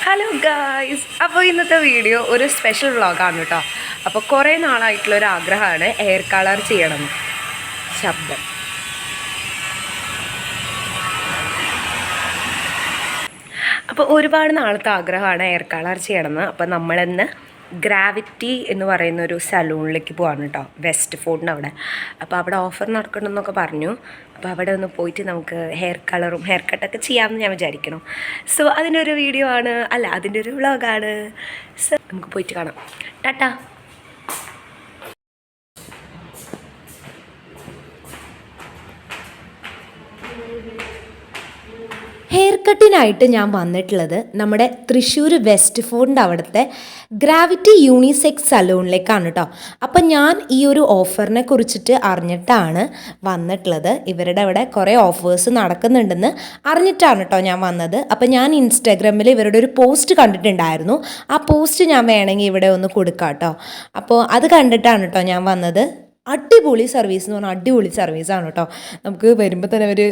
Hello guys, അപ്പോൾ ഇന്നത്തെ video ഒരു സ്പെഷ്യൽ വ്ളോഗാണ് കേട്ടോ. അപ്പോൾ കുറേ നാളായിട്ടുള്ളൊരു ആഗ്രഹമാണ് ഹെയർ കളർ ചെയ്യണം. ശബ്ദം അപ്പോൾ ഒരുപാട് നാളത്തെ ആഗ്രഹമാണ് ഹെയർ കളർ ചെയ്യണമെന്ന്. അപ്പോൾ നമ്മളിന്ന് ഗ്രാവിറ്റി എന്ന് പറയുന്ന ഒരു സലൂണിലേക്ക് പോവാണ് കേട്ടോ, വെസ്റ്റ് ഫോർട്ടിന് അവിടെ. അപ്പോൾ അവിടെ ഓഫർ നടക്കണമെന്നൊക്കെ പറഞ്ഞു. അപ്പോൾ അവിടെ ഒന്ന് പോയിട്ട് നമുക്ക് ഹെയർ കളറും ഹെയർ കട്ടൊക്കെ ചെയ്യാമെന്ന് ഞാൻ വിചാരിക്കണം. സോ അതിൻ്റെ ഒരു വീഡിയോ ആണ്, അല്ല അതിൻ്റെ ഒരു വ്ളോഗാണ്. സോ നമുക്ക് പോയിട്ട് കാണാം. ടാറ്റാ. ഹെയർ കട്ടിനായിട്ട് ഞാൻ വന്നിട്ടുള്ളത് നമ്മുടെ തൃശ്ശൂർ വെസ്റ്റ് ഫോർട്ടിൻ്റെ അവിടുത്തെ ഗ്രാവിറ്റി യൂണിസെക്സ് സലൂണിലേക്കാണ് കേട്ടോ. അപ്പം ഞാൻ ഈ ഒരു ഓഫറിനെ കുറിച്ചിട്ട് അറിഞ്ഞിട്ടാണ് വന്നിട്ടുള്ളത്. ഇവരുടെ അവിടെ കുറേ ഓഫേഴ്സ് നടക്കുന്നുണ്ടെന്ന് അറിഞ്ഞിട്ടാണ് കേട്ടോ ഞാൻ വന്നത്. അപ്പം ഞാൻ ഇൻസ്റ്റാഗ്രാമിൽ ഇവരുടെ ഒരു പോസ്റ്റ് കണ്ടിട്ടുണ്ടായിരുന്നു. ആ പോസ്റ്റ് ഞാൻ വേണമെങ്കിൽ ഇവിടെ ഒന്ന് കൊടുക്കാം കേട്ടോ. അപ്പോൾ അത് കണ്ടിട്ടാണ് കേട്ടോ ഞാൻ വന്നത്. അടിപൊളി സർവീസ് എന്ന് പറഞ്ഞാൽ അടിപൊളി സർവീസാണ് കേട്ടോ. നമുക്ക് വരുമ്പോൾ തന്നെ ഒരു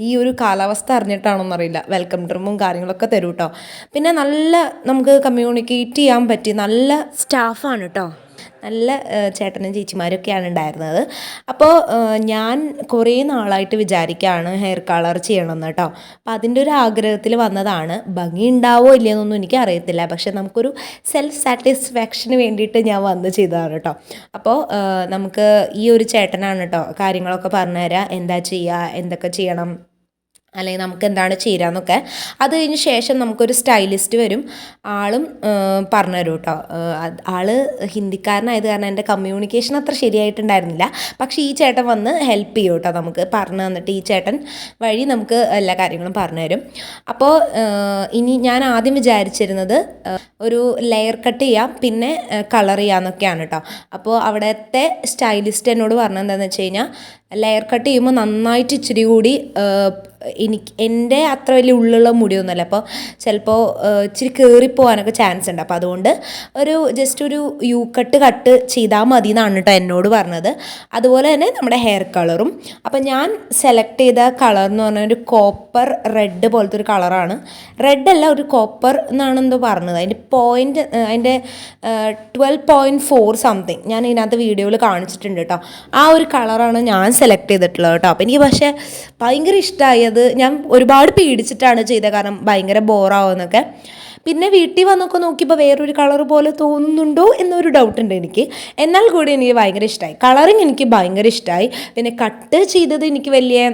ഈ ഒരു കാലാവസ്ഥ അറിഞ്ഞിട്ടാണോന്നറിയില്ല, വെൽക്കം ഡ്രിമ്മും കാര്യങ്ങളൊക്കെ തരും കേട്ടോ. പിന്നെ നല്ല നമുക്ക് കമ്മ്യൂണിക്കേറ്റ് ചെയ്യാൻ പറ്റി നല്ല സ്റ്റാഫാണ് കേട്ടോ. നല്ല ചേട്ടനും ചേച്ചിമാരൊക്കെയാണ് ഉണ്ടായിരുന്നത്. അപ്പോൾ ഞാൻ കുറേ നാളായിട്ട് വിചാരിക്കുകയാണ് ഹെയർ കളർ ചെയ്യണമെന്ന് കേട്ടോ. അപ്പം അതിൻ്റെ ഒരു ആഗ്രഹത്തിൽ വന്നതാണ്. ഭംഗി ഉണ്ടാവോ ഇല്ലയെന്നൊന്നും എനിക്ക് അറിയത്തില്ല, പക്ഷെ നമുക്കൊരു സെൽഫ് സാറ്റിസ്ഫാക്ഷന് വേണ്ടിയിട്ട് ഞാൻ വന്ന് ചെയ്തതാണ് കേട്ടോ. അപ്പോൾ നമുക്ക് ഈ ഒരു ചേട്ടനാണ് കേട്ടോ കാര്യങ്ങളൊക്കെ പറഞ്ഞുതരാം, എന്താ ചെയ്യുക, എന്തൊക്കെ ചെയ്യണം, അല്ലെങ്കിൽ നമുക്ക് എന്താണ് ചേരാന്നൊക്കെ. അത് കഴിഞ്ഞ് ശേഷം നമുക്കൊരു സ്റ്റൈലിസ്റ്റ് വരും, ആളും പറഞ്ഞു തരും കേട്ടോ. ആള് ഹിന്ദിക്കാരനായത് കാരണം എൻ്റെ കമ്മ്യൂണിക്കേഷൻ അത്ര ശരിയായിട്ടുണ്ടായിരുന്നില്ല. പക്ഷേ ഈ ചേട്ടൻ വന്ന് ഹെൽപ്പ് ചെയ്യും കേട്ടോ, നമുക്ക് പറഞ്ഞു തന്നിട്ട് ഈ ചേട്ടൻ വഴി നമുക്ക് എല്ലാ കാര്യങ്ങളും പറഞ്ഞു തരും. അപ്പോൾ ഇനി ഞാൻ ആദ്യം വിചാരിച്ചിരുന്നത് ഒരു ലെയർ കട്ട് ചെയ്യാം പിന്നെ കളർ ചെയ്യാമെന്നൊക്കെയാണ് കേട്ടോ. അപ്പോൾ അവിടുത്തെ സ്റ്റൈലിസ്റ്റ് എന്നോട് പറഞ്ഞതെന്താണെന്ന് വെച്ച് കഴിഞ്ഞാൽ, ലെയർ കട്ട് ചെയ്യുമ്പോൾ നന്നായിട്ട് ഇച്ചിരി കൂടി എൻ്റെ അത്ര വലിയ ഉള്ളുള്ള മുടിയൊന്നുമല്ല, അപ്പോൾ ചിലപ്പോൾ ഇച്ചിരി കയറിപ്പോകാനൊക്കെ ചാൻസ് ഉണ്ട്. അപ്പോൾ അതുകൊണ്ട് ജസ്റ്റ് ഒരു യു കട്ട് ചെയ്താൽ മതി എന്നാണ് കേട്ടോ എന്നോട് പറഞ്ഞത്. അതുപോലെ തന്നെ നമ്മുടെ ഹെയർ കളറും. അപ്പം ഞാൻ സെലക്ട് ചെയ്ത കളർ എന്ന് പറഞ്ഞാൽ ഒരു കോപ്പർ റെഡ് പോലത്തെ ഒരു കളറാണ്. റെഡ് അല്ല, ഒരു കോപ്പർ എന്നാണ് എന്തോ പറഞ്ഞത്. അതിൻ്റെ 12.4 സംതിങ് ഞാൻ ഇതിനകത്ത് വീഡിയോയിൽ കാണിച്ചിട്ടുണ്ട് കേട്ടോ. ആ ഒരു കളറാണ് ഞാൻ സെലക്ട് ചെയ്തിട്ടുള്ളത് കേട്ടോ. അപ്പോൾ എനിക്ക് പക്ഷേ ഭയങ്കര ഇഷ്ടമായി. അത് ഞാൻ ഒരുപാട് പേടിച്ചിട്ടാണ് ചെയ്തത്, കാരണം ഭയങ്കര ബോറാവുമെന്നൊക്കെ. പിന്നെ വീട്ടിൽ വന്നൊക്കെ നോക്കിയപ്പോൾ വേറൊരു കളർ പോലെ തോന്നുന്നുണ്ടോ എന്നൊരു ഡൗട്ടുണ്ട് എനിക്ക്. എന്നാൽ കൂടി എനിക്ക് ഭയങ്കര ഇഷ്ടമായി. കളറിങ് എനിക്ക് ഭയങ്കര ഇഷ്ടമായി. പിന്നെ കട്ട് ചെയ്തത് എനിക്ക് വലിയ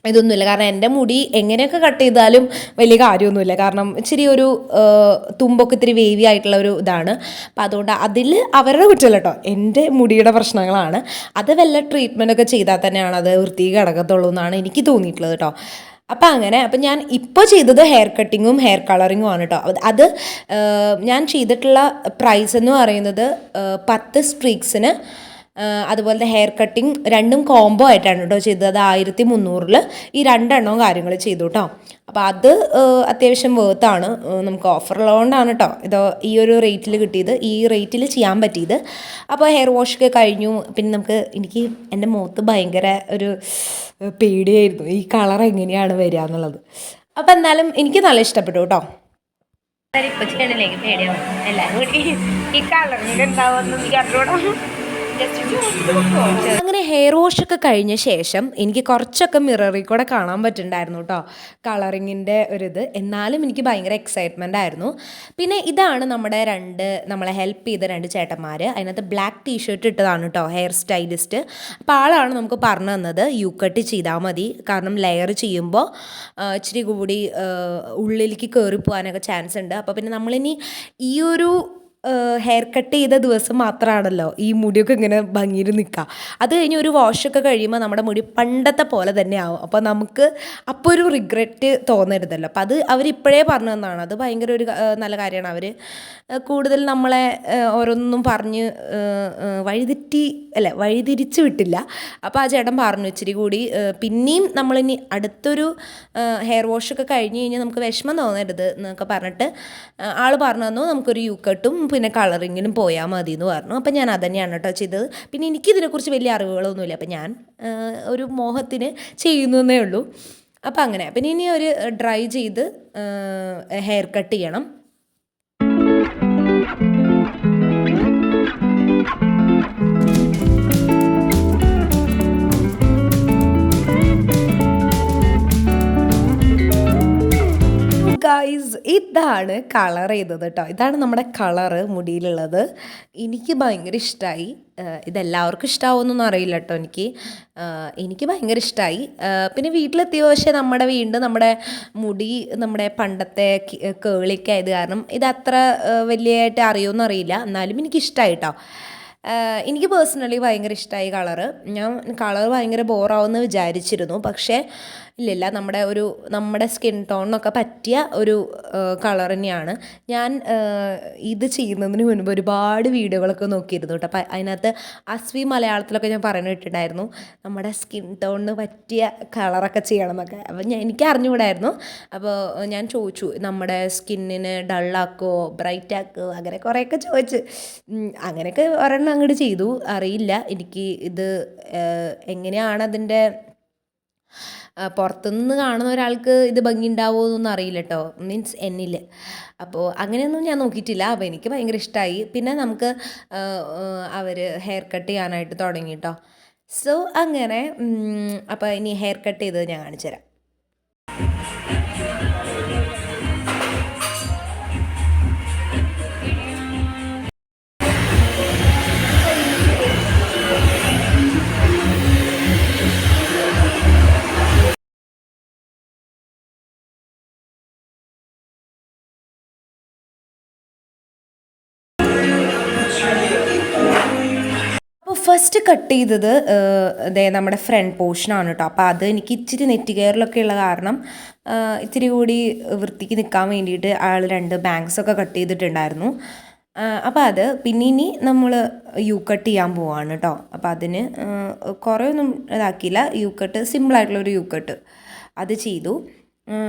ഇതൊന്നുമില്ല, കാരണം എൻ്റെ മുടി എങ്ങനെയൊക്കെ കട്ട് ചെയ്താലും വലിയ കാര്യമൊന്നുമില്ല. കാരണം ഇച്ചിരി ഒരു തുമ്പൊക്കെ ഇത്തിരി വേവി ആയിട്ടുള്ള ഒരു ഇതാണ്. അപ്പം അതുകൊണ്ട് അതിൽ അവരുടെ കുറ്റമല്ല കേട്ടോ, എൻ്റെ മുടിയുടെ പ്രശ്നങ്ങളാണ്. അത് വല്ല ട്രീറ്റ്മെൻറ്റൊക്കെ ചെയ്താൽ തന്നെയാണ് അത് വൃത്തിക്ക് കിടക്കത്തുള്ളൂ എന്നാണ് എനിക്ക് തോന്നിയിട്ടുള്ളത് കേട്ടോ. അപ്പം അങ്ങനെ ഞാൻ ഇപ്പോൾ ചെയ്തത് ഹെയർ കട്ടിങ്ങും ഹെയർ കളറിങ്ങും ആണ് കേട്ടോ. അത് ഞാൻ ചെയ്തിട്ടുള്ള പ്രൈസ് എന്ന് പറയുന്നത് 10 സ്ട്രീക്സിന് അതുപോലെ ഹെയർ കട്ടിങ് രണ്ടും കോംബോ ആയിട്ടാണ് കേട്ടോ ചെയ്തത്. 1300 ഈ 2 എണ്ണവും കാര്യങ്ങൾ ചെയ്തു കേട്ടോ. അപ്പോൾ അത് അത്യാവശ്യം വേർത്താണ്. നമുക്ക് ഓഫർ ഉള്ളതുകൊണ്ടാണ് കേട്ടോ ഈ ഒരു റേറ്റിൽ കിട്ടിയത്, ഈ റേറ്റിൽ ചെയ്യാൻ പറ്റിയത്. അപ്പോൾ ഹെയർ വാഷൊക്കെ കഴിഞ്ഞു. പിന്നെ എനിക്ക് എൻ്റെ മുഖത്ത് ഭയങ്കര ഒരു പേടിയായിരുന്നു, ഈ കളർ എങ്ങനെയാണ് വരിക എന്നുള്ളത്. അപ്പോൾ എന്നാലും എനിക്ക് നല്ല ഇഷ്ടപ്പെട്ടു കേട്ടോ. ഇപ്പൊ ചെയ്യണില്ലെങ്കിൽ പേടിയാണ് എല്ലാവരും കൂടി ഈ കളറിൽ ഉണ്ടാവുമെന്ന് അറിഞ്ഞൂടാ. അങ്ങനെ ഹെയർ വാഷൊക്കെ കഴിഞ്ഞ ശേഷം എനിക്ക് കുറച്ചൊക്കെ മിററിൽ കൂടെ കാണാൻ പറ്റുന്നുണ്ടായിരുന്നു കേട്ടോ കളറിങ്ങിൻ്റെ ഒരിത്. എന്നാലും എനിക്ക് ഭയങ്കര എക്സൈറ്റ്മെൻ്റ് ആയിരുന്നു. പിന്നെ ഇതാണ് നമ്മളെ ഹെൽപ്പ് ചെയ്ത 2 ചേട്ടന്മാർ. അതിനകത്ത് ബ്ലാക്ക് ടീഷർട്ട് ഇട്ടതാണ് കേട്ടോ ഹെയർ സ്റ്റൈലിസ്റ്റ്. അപ്പോൾ ആളാണ് നമുക്ക് പറഞ്ഞു തന്നത് യു കട്ട് ചെയ്താൽ മതി, കാരണം ലെയർ ചെയ്യുമ്പോൾ ഇച്ചിരി കൂടി ഉള്ളിലേക്ക് കയറിപ്പോകാനൊക്കെ ചാൻസ് ഉണ്ട്. അപ്പോൾ പിന്നെ നമ്മളിനി ഈ ഒരു ഹെയർ കട്ട് ചെയ്ത ദിവസം മാത്രമാണല്ലോ ഈ മുടിയൊക്കെ ഇങ്ങനെ ഭംഗിയിൽ നിൽക്കുക. അത് കഴിഞ്ഞ് ഒരു വാഷൊക്കെ കഴിയുമ്പോൾ നമ്മുടെ മുടി പണ്ടത്തെ പോലെ തന്നെ ആവും. അപ്പോൾ നമുക്ക് അപ്പോൾ ഒരു റിഗ്രറ്റ് തോന്നരുതല്ലോ. അപ്പോൾ അത് അവരിപ്പോഴേ പറഞ്ഞു തന്നതാണ്. അത് ഭയങ്കര ഒരു നല്ല കാര്യമാണ്. അവർ കൂടുതൽ നമ്മളെ ഓരോന്നും പറഞ്ഞ് വഴിതിരിച്ച് വിട്ടില്ല. അപ്പോൾ ആ ചേട്ടൻ പറഞ്ഞു ഇച്ചിരി കൂടി പിന്നെയും നമ്മളിനി അടുത്തൊരു ഹെയർ വാഷൊക്കെ കഴിഞ്ഞ് കഴിഞ്ഞാൽ നമുക്ക് വിഷമം തോന്നരുത് എന്നൊക്കെ പറഞ്ഞിട്ട് ആൾ പറഞ്ഞു തന്നു നമുക്കൊരു യു കട്ടും പിന്നെ കളറിങ്ങിനും പോയാൽ മതി എന്ന് പറഞ്ഞു. അപ്പം ഞാൻ അതന്നെയാണ് കേട്ടോ ചെയ്തത്. പിന്നെ എനിക്കിതിനെക്കുറിച്ച് വലിയ അറിവുകളൊന്നുമില്ല, അപ്പം ഞാൻ ഒരു മോഹത്തിന് ചെയ്യുന്നതേ ഉള്ളൂ. അപ്പം അങ്ങനെ പിന്നെ ഇനി ഒരു ഡ്രൈ ചെയ്ത് ഹെയർ കട്ട് ചെയ്യണം. ഗായ്സ് ഇതാണ് കളർ ചെയ്തത് കേട്ടോ. ഇതാണ് നമ്മുടെ കളറ് മുടിയിലുള്ളത്. എനിക്ക് ഭയങ്കര ഇഷ്ടമായി. ഇതെല്ലാവർക്കും ഇഷ്ടമാവുമെന്നൊന്നും അറിയില്ല കേട്ടോ. എനിക്ക് ഭയങ്കര ഇഷ്ടമായി. പിന്നെ വീട്ടിലെത്തിയ പക്ഷേ വീണ്ടും നമ്മുടെ മുടി നമ്മുടെ പണ്ടത്തെ കേളിയൊക്കെ ആയത് കാരണം ഇതത്ര വലിയതായിട്ട് അറിയുമെന്ന് അറിയില്ല. എന്നാലും എനിക്കിഷ്ടമായി കേട്ടോ. എനിക്ക് പേഴ്സണലി ഭയങ്കര ഇഷ്ടമായി കളറ്. ഞാൻ കളർ ഭയങ്കര ബോറാവുമെന്ന് വിചാരിച്ചിരുന്നു. പക്ഷേ ഇല്ലില്ല, നമ്മുടെ സ്കിൻ ടോണിനൊക്കെ പറ്റിയ ഒരു കളർ തന്നെയാണ്. ഞാൻ ഇത് ചെയ്യുന്നതിന് മുൻപ് ഒരുപാട് വീഡിയോകളൊക്കെ നോക്കിയിരുന്നു കേട്ടോ. അപ്പം അതിനകത്ത് അസ്വി മലയാളത്തിലൊക്കെ ഞാൻ പറഞ്ഞു വിട്ടിട്ടുണ്ടായിരുന്നു നമ്മുടെ സ്കിൻ ടോണിന് പറ്റിയ കളറൊക്കെ ചെയ്യണം എന്നൊക്കെ. അപ്പം എനിക്ക് അറിഞ്ഞുകൂടായിരുന്നു. അപ്പോൾ ഞാൻ ചോദിച്ചു നമ്മുടെ സ്കിന്നിന് ഡള്ളാക്കോ ബ്രൈറ്റ് ആക്കോ അങ്ങനെ കുറേയൊക്കെ ചോദിച്ചു. അങ്ങനെയൊക്കെ ഒരെണ്ണം അങ്ങോട്ട് ചെയ്തു. അറിയില്ല എനിക്ക് ഇത് എങ്ങനെയാണ് അതിൻ്റെ പുറത്തുനിന്ന് കാണുന്ന ഒരാൾക്ക് ഇത് ഭംഗി ഉണ്ടാവുമോ എന്നൊന്നും അറിയില്ല കേട്ടോ, മീൻസ് എന്നിൽ. അപ്പോൾ അങ്ങനെയൊന്നും ഞാൻ നോക്കിയിട്ടില്ല. അപ്പോൾ എനിക്ക് ഭയങ്കര ഇഷ്ടമായി. പിന്നെ നമുക്ക് അവർ ഹെയർ കട്ട് ചെയ്യാനായിട്ട് തുടങ്ങി കേട്ടോ. സോ അങ്ങനെ അപ്പോൾ ഇനി ഹെയർ കട്ട് ചെയ്തത് ഞാൻ കാണിച്ചു തരാം. ഫസ്റ്റ് കട്ട് ചെയ്തത് നമ്മുടെ ഫ്രണ്ട് പോർഷനാണ് കേട്ടോ. അപ്പോൾ അത് എനിക്ക് ഇച്ചിരി നെറ്റ് കെയറിലൊക്കെ ഉള്ള കാരണം ഇത്തിരി കൂടി വൃത്തിക്ക് നിൽക്കാൻ വേണ്ടിയിട്ട് ആൾ 2 ബാങ്ക്സൊക്കെ കട്ട് ചെയ്തിട്ടുണ്ടായിരുന്നു. അപ്പോൾ അത് പിന്നെ ഇനി നമ്മൾ യു കട്ട് ചെയ്യാൻ പോവാണ് കേട്ടോ. അപ്പോൾ അതിന് കുറേ ഒന്നും ഇതാക്കിയില്ല. യു കട്ട് സിമ്പിളായിട്ടുള്ളൊരു യു കട്ട് അത് ചെയ്തു.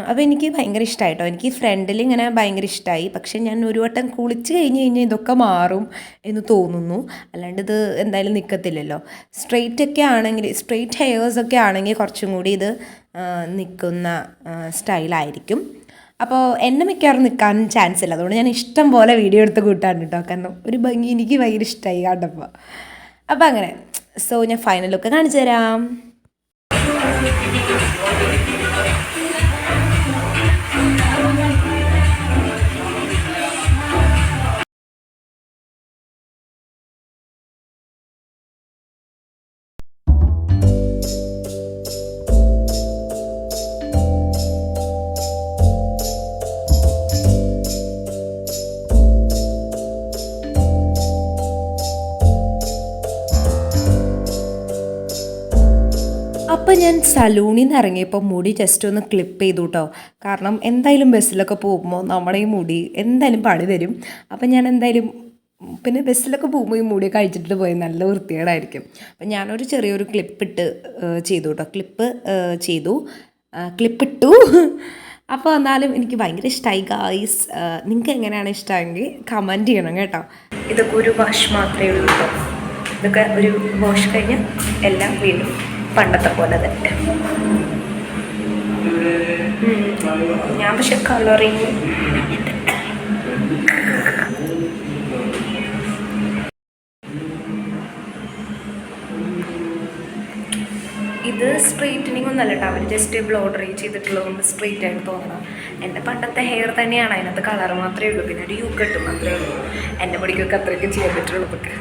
അപ്പോൾ എനിക്ക് ഭയങ്കര ഇഷ്ടമായി കേട്ടോ. എനിക്ക് ഫ്രണ്ടിൽ ഇങ്ങനെ ഭയങ്കര ഇഷ്ടമായി. പക്ഷേ ഞാൻ ഒരു വട്ടം കുളിച്ച് കഴിഞ്ഞാൽ ഇതൊക്കെ മാറും എന്ന് തോന്നുന്നു. അല്ലാണ്ട് ഇത് എന്തായാലും നിൽക്കത്തില്ലല്ലോ. സ്ട്രെയിറ്റ് ഹെയർസൊക്കെ ആണെങ്കിൽ കുറച്ചും കൂടി ഇത് നിൽക്കുന്ന സ്റ്റൈലായിരിക്കും. അപ്പോൾ എന്നെ മിക്കവാറും നിൽക്കാൻ ചാൻസ് ഇല്ല. അതുകൊണ്ട് ഞാൻ ഇഷ്ടം പോലെ വീഡിയോ എടുത്ത് കൂട്ടാണ് കേട്ടോ. കാരണം ഒരു ഭംഗി എനിക്ക് ഭയങ്കര ഇഷ്ടമായി കണ്ടപ്പോൾ. അപ്പോൾ അങ്ങനെ സോ ഞാൻ ഫൈനൽ ലുക്ക് കാണിച്ചു തരാം. അപ്പോൾ ഞാൻ സലൂണിൽ നിന്ന് ഇറങ്ങിയപ്പോൾ മുടി ജസ്റ്റ് ഒന്ന് ക്ലിപ്പ് ചെയ്തു കേട്ടോ. കാരണം എന്തായാലും ബസ്സിലൊക്കെ പോകുമ്പോൾ നമ്മുടെ ഈ മുടി എന്തായാലും പണി തരും. അപ്പം ഞാൻ എന്തായാലും പിന്നെ ബസ്സിലൊക്കെ പോകുമ്പോൾ ഈ മുടി കഴിച്ചിട്ട് പോയി നല്ല വൃത്തികേടായിരിക്കും. അപ്പം ഞാനൊരു ചെറിയൊരു ക്ലിപ്പിട്ട് ചെയ്തു കേട്ടോ. ക്ലിപ്പിട്ടു. അപ്പോൾ എന്നാലും എനിക്ക് ഭയങ്കര ഇഷ്ടമായി ഗായ്സ്. നിങ്ങൾക്ക് എങ്ങനെയാണ് ഇഷ്ടമെങ്കിൽ കമൻറ്റ് ചെയ്യണം കേട്ടോ. ഇതൊക്കെ ഒരു വാഷ് മാത്രമേ ഉള്ളൂ കേട്ടോ. ഇതൊക്കെ ഒരു വാഷ് കഴിഞ്ഞാൽ എല്ലാം വീണ്ടും പണ്ടത്തെ പോലെ തന്നെ. ഞാൻ പക്ഷെ കളറിങ് ഇത് സ്ട്രെയിറ്റനിങ് ഒന്നല്ല കേട്ടോ. അവർ ജസ്റ്റ് ബ്ലോ ഡ്രൈ ചെയ്തിട്ടുള്ളതുകൊണ്ട് സ്ട്രെയിറ്റ് ആയിട്ട് തോന്നണം. എൻ്റെ പണ്ടത്തെ ഹെയർ തന്നെയാണ്. അതിനകത്ത് കളർ മാത്രമേ ഉള്ളൂ. പിന്നെ ഒരു യു കട്ട് മാത്രമേ ഉള്ളൂ. എൻ്റെ മുടിക്കൊക്കെ അത്രയ്ക്ക് ചെയ്യാൻ പറ്റുള്ളതൊക്കെ.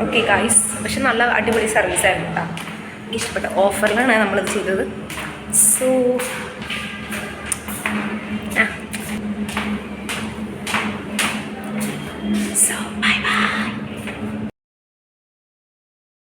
ഓക്കെ ഗായ്സ്, പക്ഷെ നല്ല അടിപൊളി സർവീസായിരുന്നു കേട്ടോ. എനിക്ക് ഇഷ്ടപ്പെട്ട ഓഫറിലാണ് നമ്മളിത് ചെയ്തത്. സോ